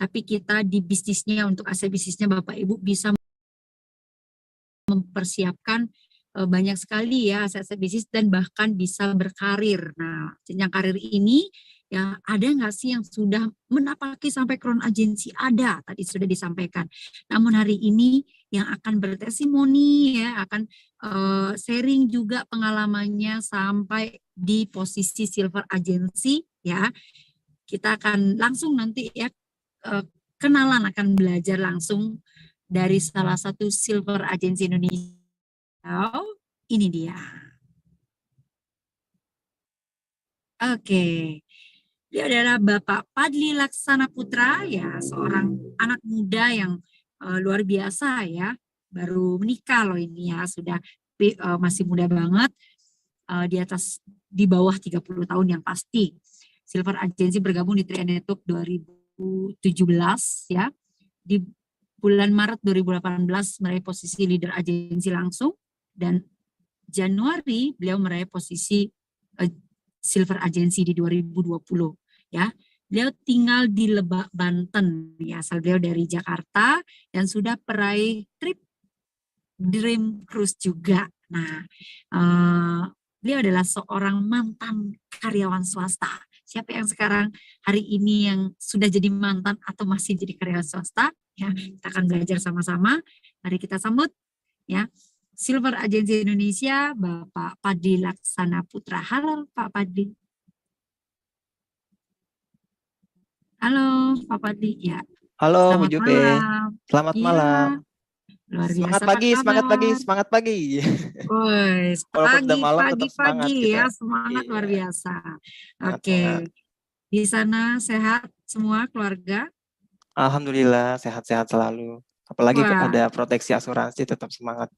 tapi kita di bisnisnya, untuk aset bisnisnya Bapak Ibu bisa mempersiapkan banyak sekali ya aset-aset bisnis dan bahkan bisa berkarir. Nah, jenjang karir ini ya ada nggak sih yang sudah menapaki sampai crown agency? Ada, tadi sudah disampaikan. Namun hari ini yang akan bertestimoni ya, akan sharing juga pengalamannya sampai di posisi silver agency ya. Kita akan langsung nanti ya kenalan, akan belajar langsung dari salah satu silver agency Indonesia. Oh, ini dia. Oke. Dia adalah Bapak Padli Laksana Putra, ya, seorang anak muda yang luar biasa ya. Baru menikah loh ini ya, sudah masih muda banget, di bawah 30 tahun yang pasti. Silver Agency bergabung di Tri Network 2017 ya. Di bulan Maret 2018 meraih posisi leader agensi langsung, dan Januari beliau meraih posisi Silver Agency di 2020 ya. Beliau tinggal di Lebak, Banten ya, asal beliau dari Jakarta dan sudah peraih trip Dream Cruise juga. Nah, beliau adalah seorang mantan karyawan swasta. Siapa yang sekarang hari ini yang sudah jadi mantan atau masih jadi karyawan swasta? Ya, kita akan belajar sama-sama. Mari kita sambut ya Silver Agency Indonesia, Bapak Padli Laksana Putra. Halo Pak Padli. Halo Pak Padli. Ya, Halo Bu selamat Jupe, malam. selamat Iya, malam. luar Semangat biasa. Apa pagi, semangat pagi, kabar? semangat pagi. Woi, Walaupun udah pagi, malam pagi, tetap semangat pagi kita. ya, semangat luar Iya, biasa. semangat semangat. Oke, di sana sehat semua keluarga? Alhamdulillah sehat-sehat selalu. Apalagi Wah, ada proteksi asuransi tetap semangat.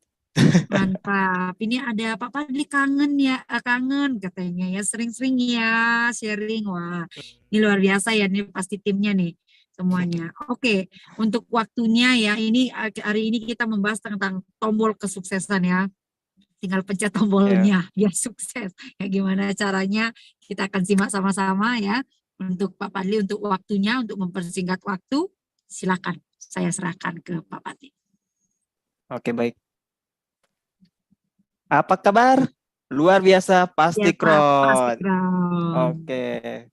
mantap. Ini ada Pak Padli kangen ya, kangen katanya ya, sering-sering ya sharing. Wah, ini luar biasa ya, ini pasti timnya nih semuanya. Oke, untuk waktunya ya, ini hari ini kita membahas tentang tombol kesuksesan ya. Tinggal pencet Ya, tombolnya biar sukses. Ya gimana caranya kita akan simak sama-sama ya. Untuk Pak Padli, untuk waktunya, untuk mempersingkat waktu, silakan saya serahkan ke Pak Padli. oke baik. Apa kabar? Luar biasa, pasti Biasa pasti Kron. keren. Oke,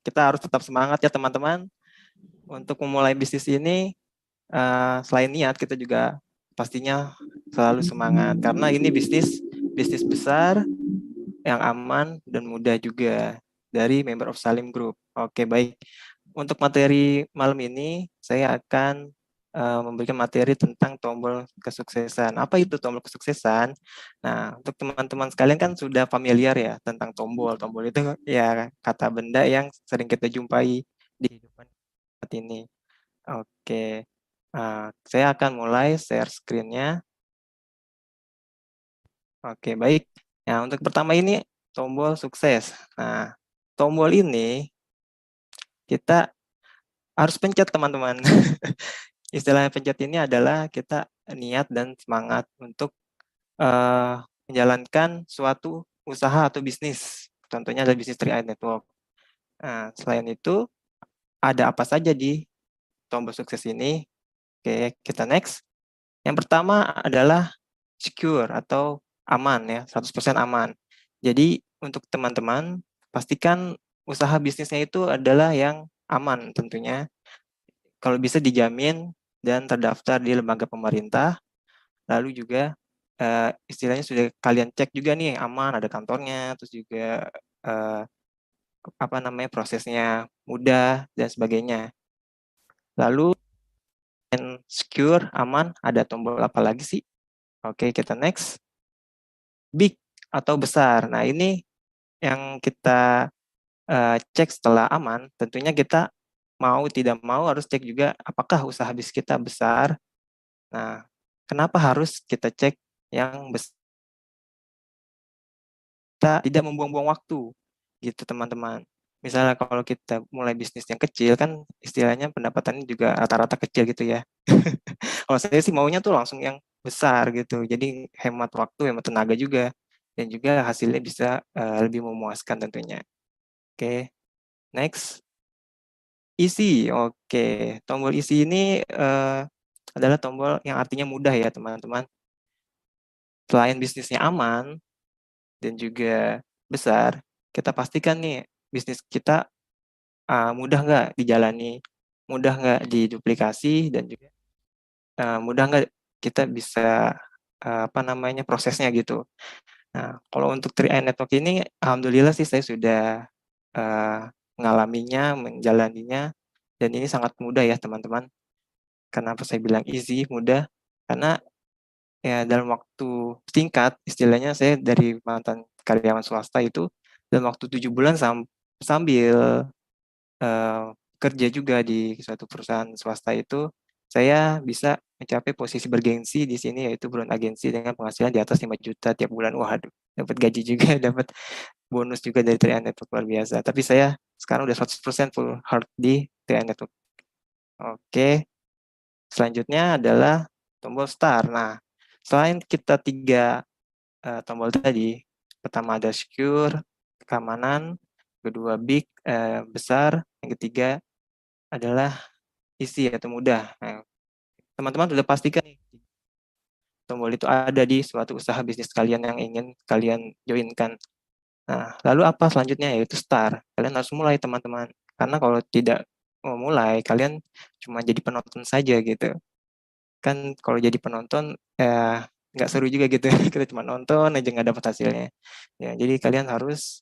kita harus tetap semangat ya teman-teman. Untuk memulai bisnis ini, selain niat kita juga pastinya selalu semangat karena ini bisnis bisnis besar yang aman dan mudah juga dari member of Salim Group. Oke, baik. Untuk materi malam ini, saya akan memberikan materi tentang tombol kesuksesan. Apa itu tombol kesuksesan? Nah, untuk teman-teman sekalian kan sudah familiar ya tentang tombol. Tombol itu ya kata benda yang sering kita jumpai di kehidupan saat ini. Oke, saya akan mulai share screen-nya. Oke, baik. Nah, untuk pertama ini tombol sukses. Nah, tombol ini kita harus pencet, teman-teman. Istilahnya pencet ini adalah kita niat dan semangat untuk menjalankan suatu usaha atau bisnis. Contohnya ada bisnis 3i Network. Nah, selain itu, ada apa saja di tombol sukses ini? Oke, kita next. Yang pertama adalah secure atau aman ya, 100% aman. Jadi untuk teman-teman, pastikan usaha bisnisnya itu adalah yang aman tentunya. Kalau bisa dijamin dan terdaftar di lembaga pemerintah, lalu juga istilahnya sudah kalian cek juga nih yang aman, ada kantornya, terus juga apa namanya prosesnya mudah dan sebagainya. Lalu secure, aman, ada tombol apa lagi sih? Oke, kita next. Big atau besar. Nah, ini yang kita cek setelah aman, tentunya kita mau tidak mau harus cek juga apakah usaha bisnis kita besar. Nah, kenapa harus kita cek yang besar? Kita tidak membuang-buang waktu, gitu teman-teman. Misalnya kalau kita mulai bisnis yang kecil, kan istilahnya pendapatannya juga rata-rata kecil gitu ya. Kalau saya sih maunya tuh langsung yang besar gitu, jadi hemat waktu, hemat tenaga juga, dan juga hasilnya bisa lebih memuaskan tentunya. Oke, next. Isi, oke. Tombol isi ini adalah tombol yang artinya mudah ya teman-teman. Selain bisnisnya aman dan juga besar, kita pastikan nih bisnis kita mudah nggak dijalani, mudah nggak diduplikasi, dan juga mudah nggak kita bisa prosesnya gitu. Nah, kalau untuk 3i Network ini, alhamdulillah sih saya sudah mengalaminya, menjalaninya, dan ini sangat mudah ya teman-teman. Kenapa saya bilang easy, mudah? Karena ya dalam waktu singkat, istilahnya saya dari mantan karyawan swasta itu, dalam waktu 7 bulan sambil kerja juga di suatu perusahaan swasta itu, saya bisa mencapai posisi bergengsi di sini, yaitu brown agency dengan penghasilan di atas 5 juta tiap bulan. Waduh, dapat gaji juga, dapat bonus juga dari 3i Network, luar biasa. Tapi saya sekarang udah 100% full hard di 3i Network. Oke, selanjutnya adalah tombol start. Nah, selain kita 3 tombol tadi, pertama ada secure, keamanan, kedua big, besar, yang ketiga adalah isi atau mudah. Nah, teman-teman sudah pastikan nih, tombol itu ada di suatu usaha bisnis kalian yang ingin kalian joinkan. Nah, lalu apa selanjutnya? Yaitu start. Kalian harus mulai teman-teman. Karena kalau tidak mau mulai, kalian cuma jadi penonton saja gitu. Kan kalau jadi penonton, ya nggak seru juga gitu. Kita cuma nonton aja nggak dapat hasilnya. Ya, jadi kalian harus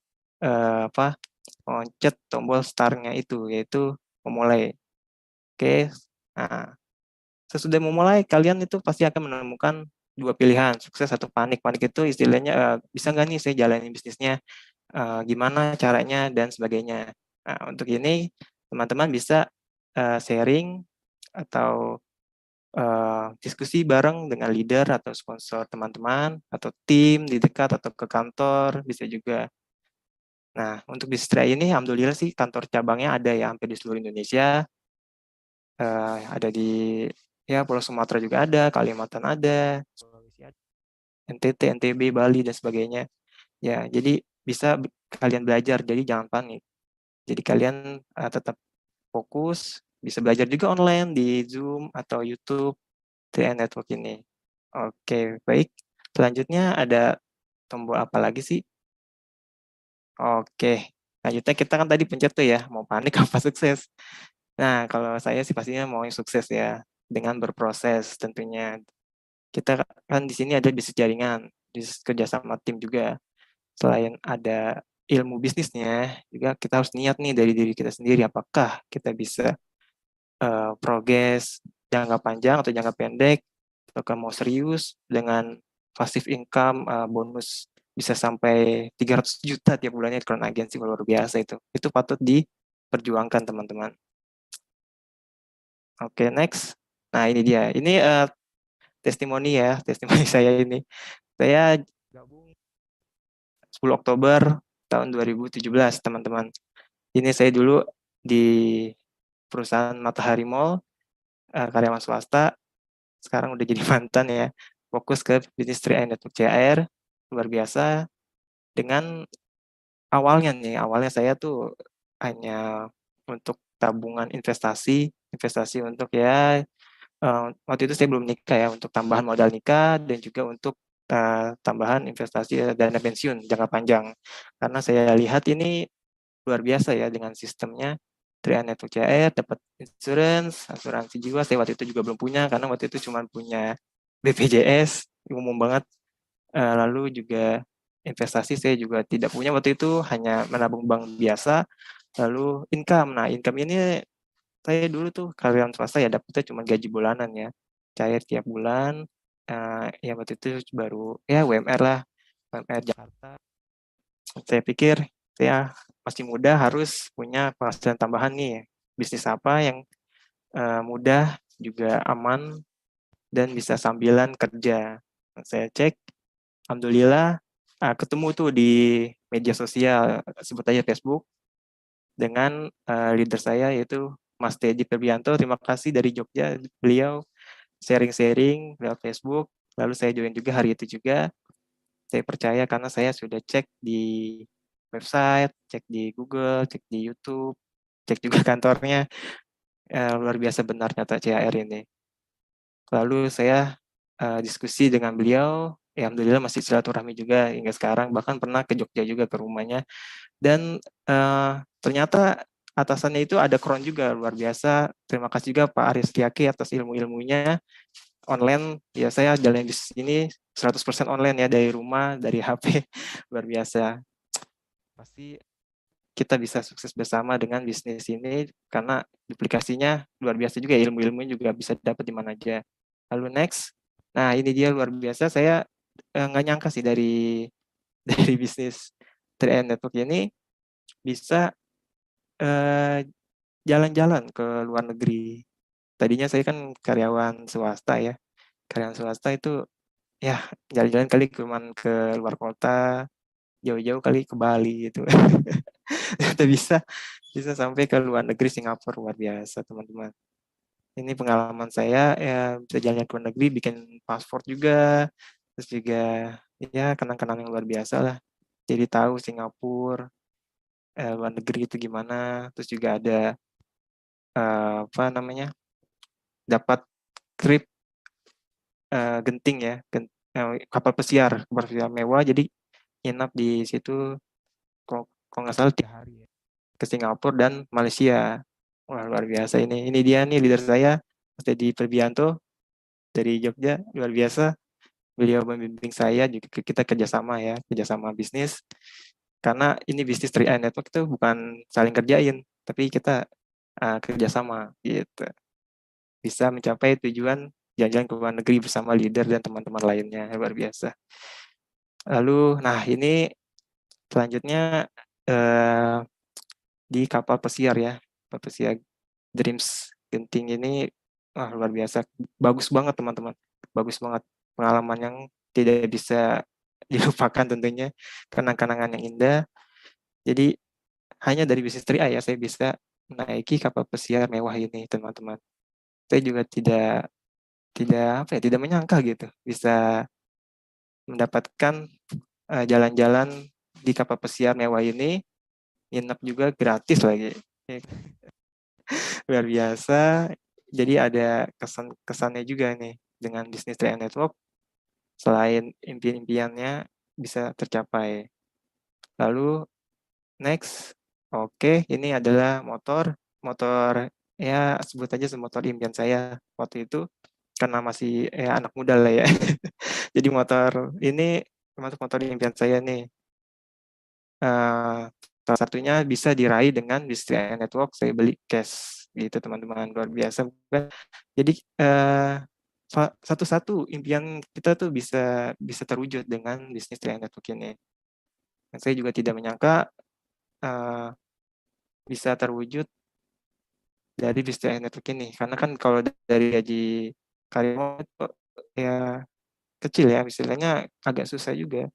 mencet tombol start-nya itu, yaitu memulai. Oke, nah sesudah memulai, kalian itu pasti akan menemukan 2 pilihan, sukses atau panik. Panik itu istilahnya, bisa nggak nih saya jalanin bisnisnya, gimana caranya, dan sebagainya. Nah, untuk ini teman-teman bisa sharing atau diskusi bareng dengan leader atau sponsor teman-teman, atau tim di dekat, atau ke kantor, bisa juga. Nah, untuk bisnis ini alhamdulillah sih kantor cabangnya ada ya hampir di seluruh Indonesia. Ada di ya Pulau Sumatera juga ada, Kalimantan ada, Sulawesi ada, NTT, NTB, Bali dan sebagainya. Ya, jadi bisa kalian belajar, jadi jangan panik. Jadi kalian tetap fokus, bisa belajar juga online di Zoom atau YouTube 3i Network ini. Oke, baik. Selanjutnya ada tombol apa lagi sih? Oke, selanjutnya kita kan tadi pencet tuh ya, mau panik apa sukses. Nah, kalau saya sih pastinya mau yang sukses ya, dengan berproses tentunya. Kita kan di sini ada bisnis jaringan, bisnis kerja sama tim juga. Selain ada ilmu bisnisnya, juga kita harus niat nih dari diri kita sendiri, apakah kita bisa progres jangka panjang atau jangka pendek, atau mau serius dengan passive income, bonus bisa sampai 300 juta tiap bulannya di Crown Agency, luar biasa itu. Itu patut diperjuangkan teman-teman. Oke, next. Nah, ini dia. Ini testimoni ya, testimoni saya ini. Saya gabung 10 Oktober tahun 2017, teman-teman. Ini saya dulu di perusahaan Matahari Mall, karyawan swasta, sekarang udah jadi mantan ya, fokus ke bisnis 3i Network CR, luar biasa. Dengan awalnya saya tuh hanya untuk tabungan investasi, investasi untuk ya waktu itu saya belum nikah ya, untuk tambahan modal nikah dan juga untuk tambahan investasi dana pensiun jangka panjang. Karena saya lihat ini luar biasa ya dengan sistemnya 3i Network CR, dapat insurance, asuransi jiwa. Saya waktu itu juga belum punya karena waktu itu cuma punya BPJS, umum banget. Lalu juga investasi saya juga tidak punya waktu itu, hanya menabung bank biasa. Lalu income. Nah, income ini saya dulu tuh karyawan swasta ya, dapetnya cuma gaji bulanan ya, cair tiap bulan. Ya waktu itu baru ya UMR lah, UMR Jakarta. Saya pikir saya masih muda, harus punya penghasilan tambahan nih. Bisnis apa yang mudah, juga aman, dan bisa sambilan kerja. Saya cek, alhamdulillah ketemu tuh di media sosial, sebut aja Facebook, dengan leader saya yaitu Mas Teddy Febrianto. Terima kasih dari Jogja, beliau sharing-sharing lewat Facebook, lalu saya join juga hari itu juga. Saya percaya karena saya sudah cek di website, cek di Google, cek di YouTube, cek juga kantornya, luar biasa benar kata CHR ini. Lalu saya diskusi dengan beliau, ya alhamdulillah masih silaturahmi juga hingga sekarang, bahkan pernah ke Jogja juga ke rumahnya, dan ternyata atasannya itu ada kron juga, luar biasa. Terima kasih juga Pak Aris Tiaki atas ilmu-ilmunya. Online, ya saya jalan di sini 100% online ya, dari rumah, dari HP, luar biasa. Pasti kita bisa sukses bersama dengan bisnis ini, karena duplikasinya luar biasa juga, ilmu-ilmunya juga bisa dapat di mana aja. Lalu next, nah ini dia luar biasa, saya nggak nyangka sih dari bisnis 3 Network ini bisa jalan-jalan ke luar negeri. Tadinya saya kan karyawan swasta ya. Karyawan swasta itu ya jalan-jalan kali cuman ke luar kota, jauh-jauh kali ke Bali gitu. Ternyata bisa sampai ke luar negeri, Singapura, luar biasa teman-teman. Ini pengalaman saya ya, bisa jalan ke luar negeri, bikin paspor juga, terus juga ya kenang-kenang yang luar biasa lah. Jadi tahu Singapura, luar negeri itu gimana, terus juga ada apa namanya, dapat trip genting ya, kapal pesiar mewah, jadi nginap di situ kalau nggak salah 3 hari ya, ke Singapura dan Malaysia. Wah luar biasa ini. Ini dia nih leader saya, Mas Dedi Perbianto dari Jogja, luar biasa. Beliau membimbing saya juga, kita kerjasama ya, kerjasama bisnis. Karena ini bisnis 3i Network itu bukan saling kerjain, tapi kita kerjasama gitu. Bisa mencapai tujuan jalan-jalan ke luar negeri bersama leader dan teman-teman lainnya, luar biasa. Lalu, nah ini selanjutnya di kapal pesiar ya, kapal pesiar Dreams Genting ini, wah luar biasa, bagus banget teman-teman, bagus banget, pengalaman yang tidak bisa dilupakan tentunya, kenang-kenangan yang indah. Jadi hanya dari bisnis 3i ya saya bisa menaiki kapal pesiar mewah ini teman-teman. Saya juga tidak menyangka gitu bisa mendapatkan jalan-jalan di kapal pesiar mewah ini, nginep juga gratis lagi. Luar biasa. Jadi ada kesannya juga nih dengan bisnis 3i Network, selain impian-impiannya bisa tercapai. Lalu next, oke, ini adalah motor ya sebut aja motor impian saya waktu itu, karena masih ya anak muda lah ya. Jadi motor ini termasuk motor impian saya nih. Salah satunya bisa diraih dengan bisnis network, saya beli cash gitu teman-teman, luar biasa. Jadi satu-satu impian kita tuh bisa terwujud dengan bisnis network ini. Dan saya juga tidak menyangka bisa terwujud dari bisnis network ini, karena kan kalau dari gaji karyawan itu ya kecil ya, istilahnya agak susah juga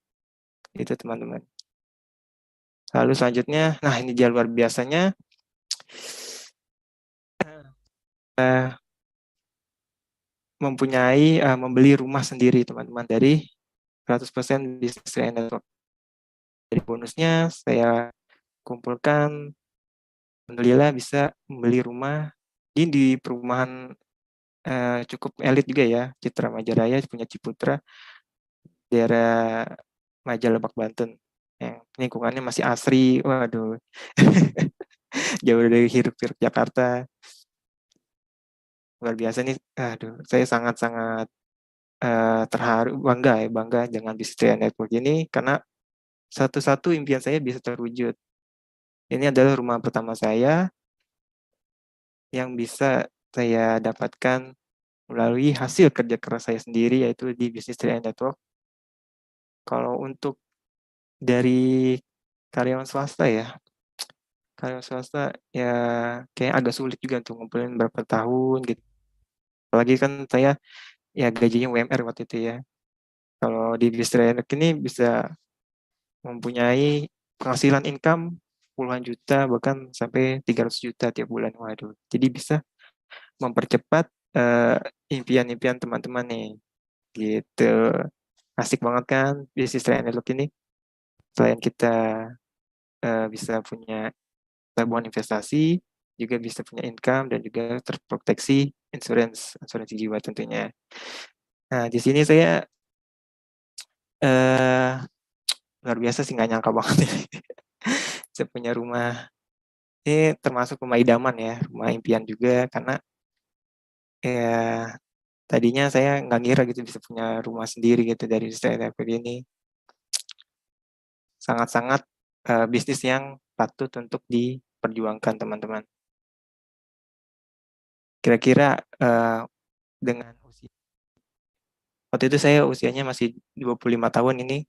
itu teman-teman. Lalu selanjutnya, nah ini dia luar biasanya, membeli rumah sendiri teman-teman dari 100% bisnis network. Jadi bonusnya saya kumpulkan, alhamdulillah bisa membeli rumah di perumahan cukup elit juga ya, Citra Majaraya punya Ciputra, daerah Majalebak, Banten, yang lingkungannya masih asri, waduh, jauh dari hiruk-pikuk Jakarta, luar biasa nih. Aduh, saya sangat-sangat terharu, bangga dengan bisnis network ini, karena satu-satu impian saya bisa terwujud. Ini adalah rumah pertama saya yang bisa saya dapatkan melalui hasil kerja keras saya sendiri, yaitu di bisnis 3i Network. Kalau untuk dari karyawan swasta ya, kayak agak sulit juga untuk ngumpulin berapa tahun gitu. Apalagi kan saya ya gajinya UMR waktu itu ya. Kalau di bisnis 3i Network ini bisa mempunyai penghasilan income puluhan juta, bahkan sampai 300 juta tiap bulan. Waduh, jadi bisa mempercepat impian-impian teman-teman nih, gitu. Asik banget kan bisnis 3i Network ini. Selain kita bisa punya tabungan investasi, juga bisa punya income dan juga terproteksi asuransi jiwa tentunya. Nah, di sini saya luar biasa sih, nggak nyangka banget ini. Saya punya rumah, ini termasuk rumah idaman ya, rumah impian juga, karena ya tadinya saya nggak ngira gitu bisa punya rumah sendiri gitu dari startup ini. Sangat-sangat bisnis yang patut untuk diperjuangkan teman-teman. Kira-kira dengan usia, waktu itu saya usianya masih 25 tahun ini,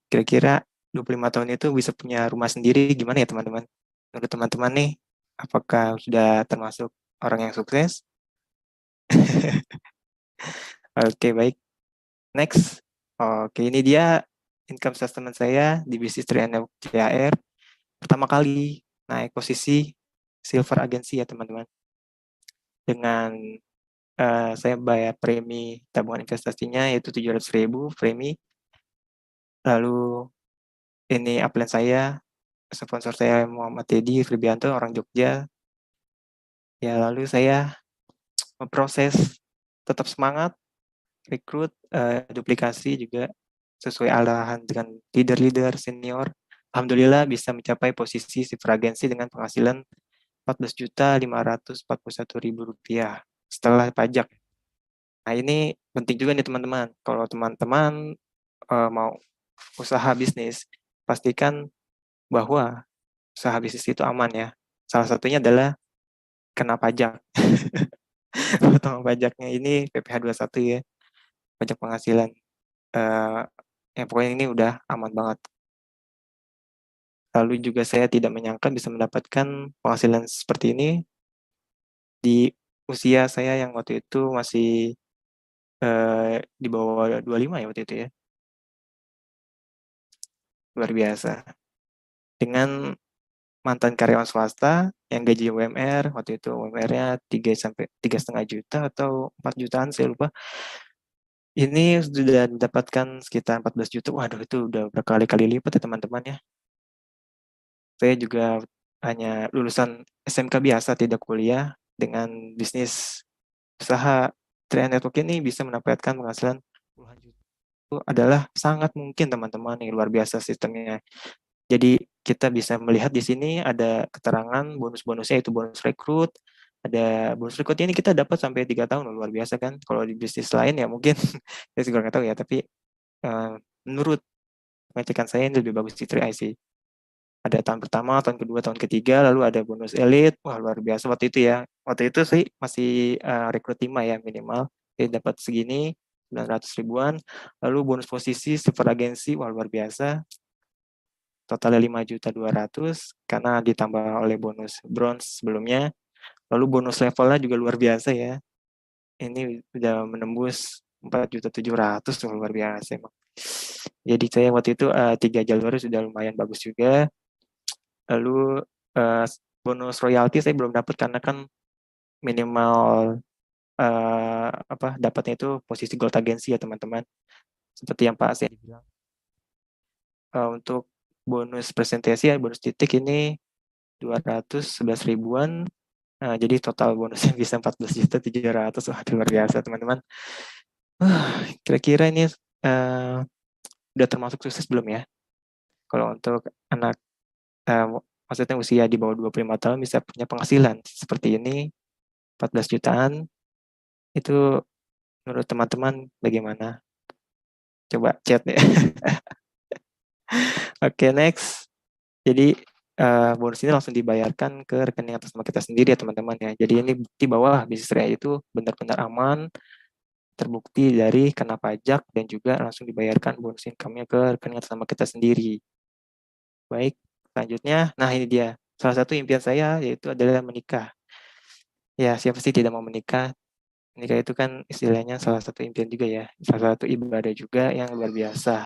kira-kira 25 tahun itu bisa punya rumah sendiri gimana ya teman-teman? Menurut teman-teman nih, apakah sudah termasuk orang yang sukses? Oke, baik. Next. Oke, ini dia income statement saya di bisnis 3NF CAR. Pertama kali naik posisi silver agency ya teman-teman. Dengan saya bayar premi tabungan investasinya yaitu 700.000 premi. Lalu ini upline saya, sponsor saya Muhammad Teddy Fribianto, orang Jogja. Ya, lalu saya memproses, tetap semangat, rekrut, duplikasi juga sesuai arahan dengan leader-leader senior. Alhamdulillah bisa mencapai posisi silver agency dengan penghasilan Rp14.541.000 setelah pajak. Nah, ini penting juga nih teman-teman. Kalau teman-teman mau usaha bisnis, pastikan bahwa usaha bisnis itu aman ya. Salah satunya adalah kena pajak. Potongan pajaknya ini PPh 21 ya, pajak penghasilan. Yang pokoknya ini udah aman banget. Lalu juga saya tidak menyangka bisa mendapatkan penghasilan seperti ini di usia saya yang waktu itu masih di bawah 25 ya waktu itu ya. Luar biasa. Dengan mantan karyawan swasta yang gaji UMR, waktu itu UMR-nya 3,5 juta atau 4 jutaan, saya lupa. Ini sudah mendapatkan sekitar 14 juta. Waduh, itu udah berkali-kali lipat ya teman-teman ya. Saya juga hanya lulusan SMK biasa, tidak kuliah, dengan bisnis usaha Trade Network ini bisa mendapatkan penghasilan puluhan juta. Itu adalah sangat mungkin teman-teman, yang luar biasa sistemnya. Jadi kita bisa melihat di sini ada keterangan bonus-bonusnya, itu bonus rekrut. Ada bonus rekrut ini kita dapat sampai 3 tahun, luar biasa kan. Kalau di bisnis lain ya mungkin saya juga nggak tahu ya, tapi menurut pengecekan saya ini lebih bagus di 3i sih. Ada tahun pertama, tahun kedua, tahun ketiga, lalu ada bonus elite. Wah, luar biasa waktu itu ya. Waktu itu sih masih rekrut 5 ya minimal. Jadi dapat segini, 900 ribuan. Lalu bonus posisi super agensi, wah luar biasa. Totalnya 5.200.000 karena ditambah oleh bonus bronze sebelumnya. Lalu bonus levelnya juga luar biasa ya. Ini sudah menembus 4.700.000, luar biasa emang. Jadi saya waktu itu 3 jalur sudah lumayan bagus juga. Lalu bonus royalti saya belum dapat karena kan minimal dapatnya itu posisi gold agency ya teman-teman. Seperti yang Pak Asen bilang. Untuk bonus presentasi ya, bonus titik ini 211 ribuan. Jadi total bonusnya bisa 14.700.000. Wah, luar biasa teman-teman. Kira-kira ini udah termasuk sukses belum ya? Kalau untuk anak maksudnya usia di bawah 25 tahun bisa punya penghasilan seperti ini, 14 jutaan, itu menurut teman-teman bagaimana? Coba chat ya. Oke, next. Jadi bonus ini langsung dibayarkan ke rekening atas nama kita sendiri ya teman-teman ya. Jadi ini bukti bahwa bisnis Rea itu benar-benar aman, terbukti dari kena pajak, dan juga langsung dibayarkan bonus income-nya ke rekening atas nama kita sendiri. Baik, selanjutnya, nah ini dia. Salah satu impian saya yaitu adalah menikah. Ya, siapa sih tidak mau menikah? Menikah itu kan istilahnya salah satu impian juga ya. Salah satu ibadah juga yang luar biasa.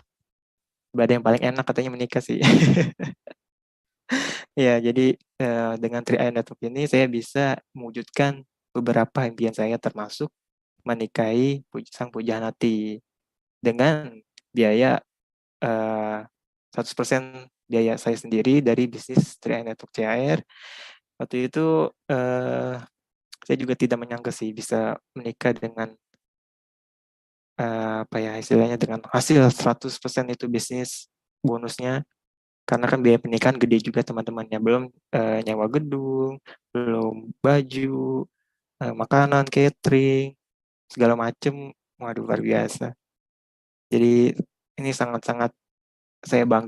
Ibadah yang paling enak katanya menikah sih. Ya, jadi dengan 3i Network ini saya bisa mewujudkan beberapa impian saya, termasuk menikahi sang pujaan hati dengan biaya 100% biaya saya sendiri dari bisnis 3i Network CAR. Waktu itu saya juga tidak menyangka sih bisa menikah dengan apa ya istilahnya dengan hasil 100% itu bisnis bonusnya, karena kan biaya pernikahan gede juga teman-temannya, belum nyewa gedung, belum baju, makanan, catering, segala macem. Waduh, luar biasa. Jadi ini sangat-sangat saya bangga